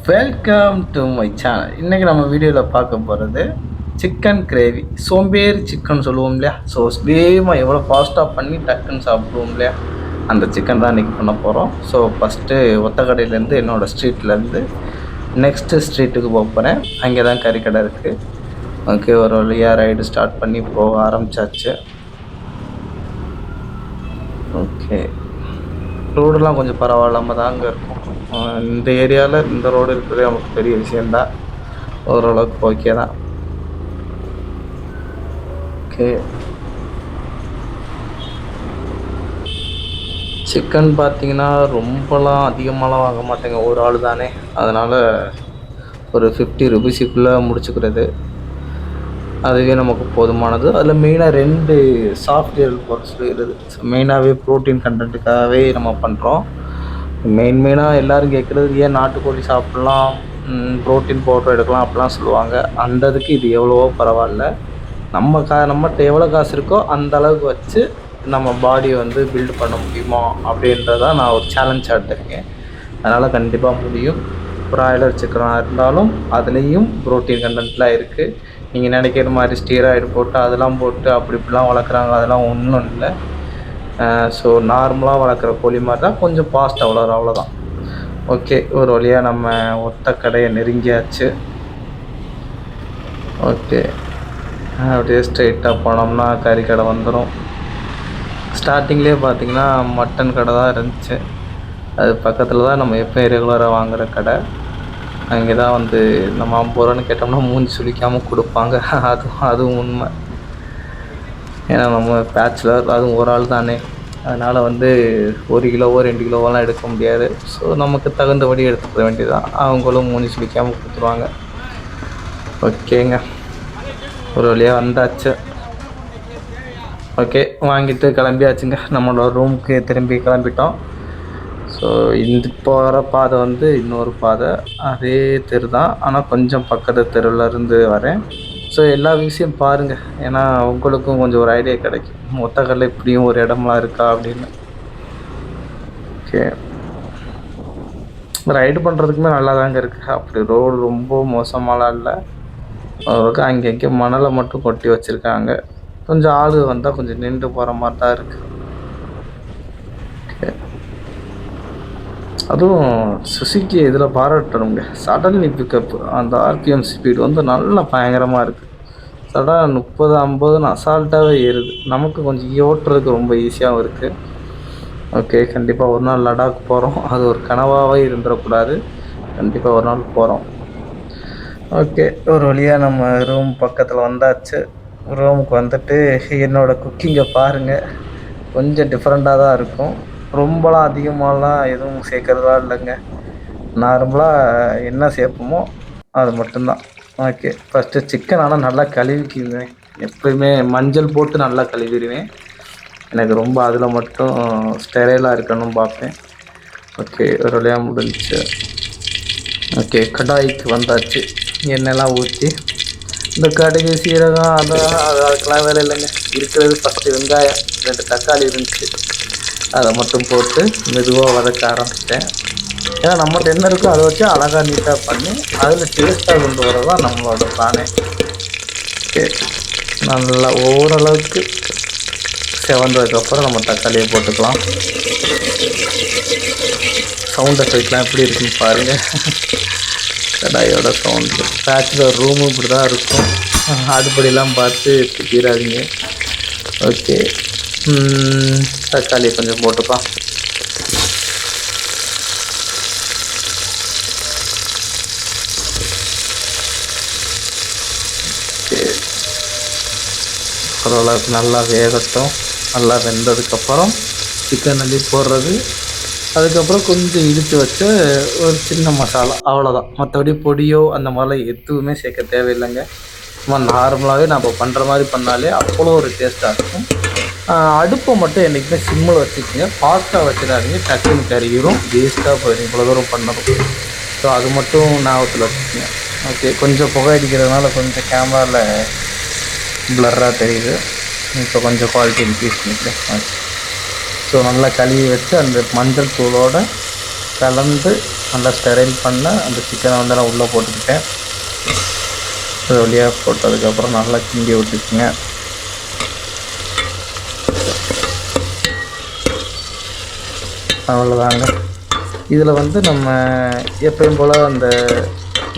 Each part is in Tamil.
Welcome to my channel. இன்றைக்கி நம்ம வீடியோவில் பார்க்க போகிறது சிக்கன் கிரேவி. சோம்பேறி சிக்கன் சொல்லுவோம் இல்லையா? ஸோ வேகமாக எவ்வளோ ஃபாஸ்ட்டாக பண்ணி டக்குன்னு சாப்பிடுவோம் இல்லையா? அந்த சிக்கன் தான் இன்றைக்கி பண்ண போகிறோம். ஸோ ஃபஸ்ட்டு ஒத்தக்கடையிலேருந்து என்னோடய ஸ்ட்ரீட்லேருந்து நெக்ஸ்ட்டு ஸ்ட்ரீட்டுக்கு போக போகிறேன். அங்கே தான் கறிக்கடை இருக்குது. ஓகே, ஒரு வழியாக ரைடு ஸ்டார்ட் பண்ணி போக ஆரம்பித்தாச்சு. ஓகே, ரோடெலாம் கொஞ்சம் பரவாயில்லாமல் தாங்க இருக்கும். இந்த ஏரியாவில் இந்த ரோடு இருக்கிறது நமக்கு பெரிய விஷயந்தான். ஓரளவுக்கு ஓகே தான். ஓகே, சிக்கன் பார்த்தீங்கன்னா ரொம்பலாம் அதிகமாகலாம் வாங்க மாட்டேங்க, ஒரு ஆள் தானே. அதனால் ஒரு 50 ருபீஸுக்குள்ளே முடிச்சுக்கிறது அதுவே நமக்கு போதுமானது. அதில் மெயினாக 2 சாஃப்ட்வேர் போட சொல்லிடுது. ஸோ மெயினாகவே ப்ரோட்டீன் கண்டென்ட்டுக்காகவே நம்ம பண்ணுறோம். மெயினாக எல்லோரும் கேட்குறது ஏன் நாட்டுக்கோழி சாப்பிட்லாம், ப்ரோட்டீன் பவுடர் எடுக்கலாம் அப்படிலாம் சொல்லுவாங்க. அந்த இதுக்கு இது எவ்வளவோ பரவாயில்ல. நம்மகிட்ட எவ்வளோ காசு இருக்கோ அந்த அளவுக்கு வச்சு நம்ம பாடியை வந்து பில்டு பண்ண முடியுமா அப்படின்றதான் நான் ஒரு சேலஞ்சாக எடுத்திருக்கேன். அதனால் கண்டிப்பாக முடியும். ப்ராய்லர் சிக்கனாக இருந்தாலும் அதுலேயும் ப்ரோட்டீன் கண்டென்ட்லாம் இருக்குது. நீங்கள் நினைக்கிற மாதிரி ஸ்டீராய்டு போட்டு அதெல்லாம் போட்டு அப்படி இப்படிலாம் வளர்க்குறாங்க, அதெல்லாம் ஒன்றும் இல்லை. ஸோ நார்மலாக வளர்க்குற கோழி மாதிரி தான், கொஞ்சம் ஃபாஸ்ட்டாக வளரும், அவ்வளோதான். ஓகே, ஒரு வழியாக நம்ம ஒத்த கடையை நெருங்கியாச்சு. ஓகே, அப்படியே ஸ்ட்ரெயிட்டாக போனோம்னா கறி கடை வந்துடும். ஸ்டார்டிங்லேயே பார்த்தீங்கன்னா மட்டன் கடை தான் இருந்துச்சு. அது பக்கத்தில் தான் நம்ம எப்போயும் ரெகுலராக வாங்குகிற கடை. அங்கே தான் வந்து நம்ம 50 ரூபான்னு கேட்டோம்னா மூஞ்சி சுளிக்காமல் கொடுப்பாங்க. அதுவும் உண்மை. ஏன்னா நம்ம பேச்சுலர், அதுவும் ஒரு ஆள் தானே. அதனால் வந்து 1 கிலோவோ 2 கிலோவெல்லாம் எடுக்க முடியாது. ஸோ நமக்கு தகுந்தபடி எடுத்துக்க வேண்டியதுதான். அவங்களும் மூஞ்சி சுளிக்காமல் கொடுத்துருவாங்க. ஓகேங்க, ஒரு வழியாக வந்தாச்சு. ஓகே, வாங்கிட்டு கிளம்பியாச்சுங்க. நம்மளோட ரூமுக்கு திரும்பி கிளம்பிட்டோம். ஸோ இந்த போகிற பாதை வந்து இன்னொரு பாதை, அதே தெரு தான். ஆனால் கொஞ்சம் பக்கத்து தெருவிலேருந்து வரேன். ஸோ எல்லா விஷயம் பாருங்கள், ஏன்னா உங்களுக்கும் கொஞ்சம் ஒரு ஐடியா கிடைக்கும் ஒத்தக்கல்ல இப்படியும் ஒரு இடம்லாம் இருக்கா அப்படின்னு. ஓகே, ரைடு பண்ணுறதுக்குமே நல்லா தாங்க இருக்குது. அப்படி ரோடு ரொம்ப மோசமாலாம் இல்லை. ஓரளவுக்கு அங்கங்கே மணலை மட்டும் கொட்டி வச்சுருக்காங்க. கொஞ்சம் ஆள் வந்தால் கொஞ்சம் நின்று போகிற மாதிரி தான் இருக்குது. ஓகே, அதுவும் சுசுக்கி இதில் பாராட்டணுங்க. சடன்லி பிக்கப், அந்த ஆர்பிஎம் ஸ்பீடு வந்து நல்லா பயங்கரமாக இருக்குது. சடன் 30-50 அசால்ட்டாகவே ஏறுது. நமக்கு கொஞ்சம் ஓட்டுறதுக்கு ரொம்ப ஈஸியாகவும் இருக்குது. ஓகே, கண்டிப்பாக ஒரு நாள் லடாக் போகிறோம். அது ஒரு கனவாகவே இருந்துடக்கூடாது. கண்டிப்பாக ஒரு நாள் போகிறோம். ஓகே, ஒரு வழியாக நம்ம ரூம் பக்கத்தில் வந்தாச்சு. ரூமுக்கு வந்துட்டு என்னோடய குக்கிங்கை பாருங்கள். கொஞ்சம் டிஃப்ரெண்ட்டாக தான் இருக்கும். ரொம்பலாம் அதிகமாகலாம் எதுவும் சேர்க்குறதா இல்லைங்க. நார்மலாக என்ன சேர்ப்போமோ அது மட்டும்தான். ஓகே, ஃபஸ்ட்டு சிக்கன் ஆனால் நல்லா கழுவிக்குவேன். எப்போயுமே மஞ்சள் போட்டு நல்லா கழுவிடுவேன். எனக்கு ரொம்ப அதில் மட்டும் ஸ்டெரைலாக இருக்கணும்னு பார்ப்பேன். ஓகே, ஒரு வழியாக முடிஞ்சிச்சு. ஓகே, கடாய்க்கு வந்தாச்சு. எண்ணெய்லாம் ஊற்றி இந்த கடுகு சீரகம் அதுக்கெல்லாம் வேலை இல்லைங்க. இருக்கிறது ஃபஸ்ட்டு வெங்காயம், 2 தக்காளி இருந்துச்சு, அதை மட்டும் போட்டு மெதுவாக வதக்க ஆரம்பிச்சிட்டேன். ஏன்னா நம்மகிட்ட என்ன இருக்கோ அதை வச்சு அழகாக நீட்டாக பண்ணி அதில் டேஸ்ட்டாக கொண்டு வரது தான் நம்மளோட பிளானே. ஓகே, நல்லா ஓரளவுக்கு செவந்ததுக்கப்புறம் நம்ம தக்காளியை போட்டுக்கலாம். சவுண்ட் எஃபெக்ட்லாம் எப்படி இருக்குன்னு பாருங்கள். கடாயோட சவுண்டு. பேச்சுலர் ரூமும் இப்படி தான் இருக்கும். அடுப்படிலாம் பார்த்து திட்டிடாதீங்க. ஓகே, தக்காளி கொஞ்சம் போட்டுக்கலாம். ஓரளவுக்கு நல்லா வேகட்டும். நல்லா வெந்ததுக்கப்புறம் சிக்கன் அள்ளி போடுறது. அதுக்கப்புறம் கொஞ்சம் இடித்து வச்ச ஒரு சின்ன மசாலா, அவ்வளோதான். மற்றபடி பொடியோ அந்த மாதிரிலாம் எதுவுமே சேர்க்க தேவையில்லைங்க. சும்மா நார்மலாகவே நம்ம பண்ணுற மாதிரி பண்ணாலே அவ்வளோ ஒரு டேஸ்ட்டாக இருக்கும். அடுப்பை மட்டும் என்றைக்குமே சிம்மில் வச்சுக்கோங்க. ஃபாஸ்ட்டாக வச்சிடாதீங்க, டக்குன்னு கறிகிரும், வேஸ்ட்டாக போயிடும் இவ்வளோ தூரம் பண்ணணும். ஸோ அது மட்டும் ஞாபகத்தில் வச்சுக்கோங்க. ஓகே, கொஞ்சம் புகை அடிக்கிறதுனால கொஞ்சம் கேமராவில் ப்ளர்ராக தெரியுது. இப்போ கொஞ்சம் குவாலிட்டி இன்க்ரீஸ் பண்ணிக்கிறேன். ஓகே, ஸோ நல்லா கழுவி வச்சு அந்த மஞ்சள் தூளோடு கலந்து நல்லா ஸ்டெரைல் பண்ண அந்த சிக்கனை வந்து நான் உள்ளே போட்டுக்கிட்டேன். இது வழியாக போட்டதுக்கப்புறம் நல்லா கிண்டி விட்டுக்குங்க. அவ்வளோதாங்க. இதில் வந்து நம்ம எப்பயும் போல் அந்த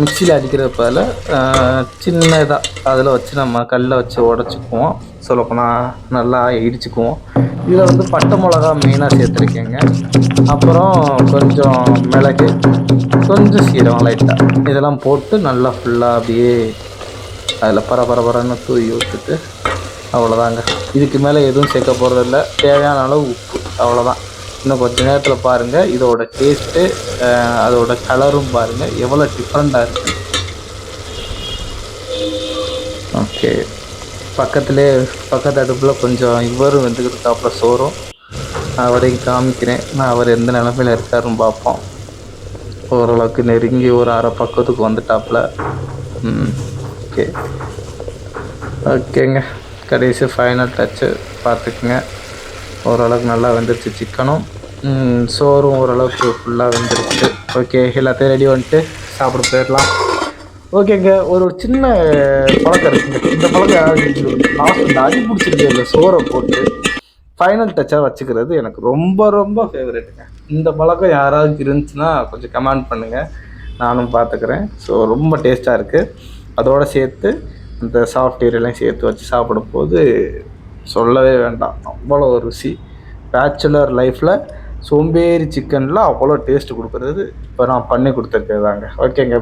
மிக்சியில் அடிக்கிறதுக்கு பதிலாக சின்னதாக அதில் வச்சு நம்ம கல்லை வச்சு உடச்சிக்குவோம். சொல்லப்போனால் நல்லா இடிச்சுக்குவோம். இதில் வந்து பட்டை மிளகா மெயினாக சேர்த்துருக்கேங்க. அப்புறம் கொஞ்சம் மிளகு, கொஞ்சம் சீரகம் லைட்டாக இதெல்லாம் போட்டு நல்லா ஃபுல்லாக அப்படியே அதில் பரபரன்னு தூவி விட்டுட்டு அவ்வளோதாங்க. இதுக்கு மேலே எதுவும் சேர்க்க போகிறதில்ல. தேவையான அளவு உப்பு, அவ்வளோதான். இன்னும் கொஞ்சம் நேரத்தில் பாருங்கள் இதோட டேஸ்ட்டு, அதோட கலரும் பாருங்கள் எவ்வளோ டிஃப்ரெண்ட்டாக இருக்குது. ஓகே, பக்கத்து அடுப்பில் கொஞ்சம் இவரும் வெந்துக்கிட்டு இருக்காப்புல சோறும். அவரையும் காமிக்கிறேன், நான் அவர் எந்த நிலமையில் இருக்காருன்னு பார்ப்போம். ஓரளவுக்கு நெருங்கி ஒரு அரை பக்கத்துக்கு வந்துட்டாப்புல. ஓகே ஓகேங்க, கடைசி ஃபைனல் டச்சு பார்த்துக்குங்க. ஓரளவுக்கு நல்லா வெந்துருச்சு சிக்கனும், சோறும் ஓரளவுக்கு ஃபுல்லாக வெந்துருச்சு. ஓகே, எல்லாத்தையும் ரெடி பண்ணிட்டு சாப்பிட போயிடலாம். ஓகேங்க, ஒரு சின்ன பழக்கம் இருக்குங்க. இந்த பழக்கம் லாஸ்ட் இந்த அடி பிடிச்சிருக்கு இல்லை சோறை போட்டு ஃபைனல் டச்சாக வச்சுக்கிறது எனக்கு ரொம்ப ரொம்ப ஃபேவரெட்டுங்க. இந்த பழக்கம் யாராவது இருந்துச்சுன்னா கொஞ்சம் கமெண்ட் பண்ணுங்கள், நானும் பார்த்துக்கிறேன். ஸோ ரொம்ப டேஸ்ட்டாக இருக்குது. அதோடு சேர்த்து இந்த சாஃப்ட்வேர்லாம் சேர்த்து வச்சு சாப்பிடும்போது சொல்லவே வேண்டாம், அவ்வளோ ருசி. பேச்சுலர் லைஃப்பில் சோம்பேறி சிக்கனில் அவ்வளோ டேஸ்ட்டு கொடுக்குறது இப்போ நான் பண்ணி கொடுத்துருக்கேதாங்க. ஓகேங்க,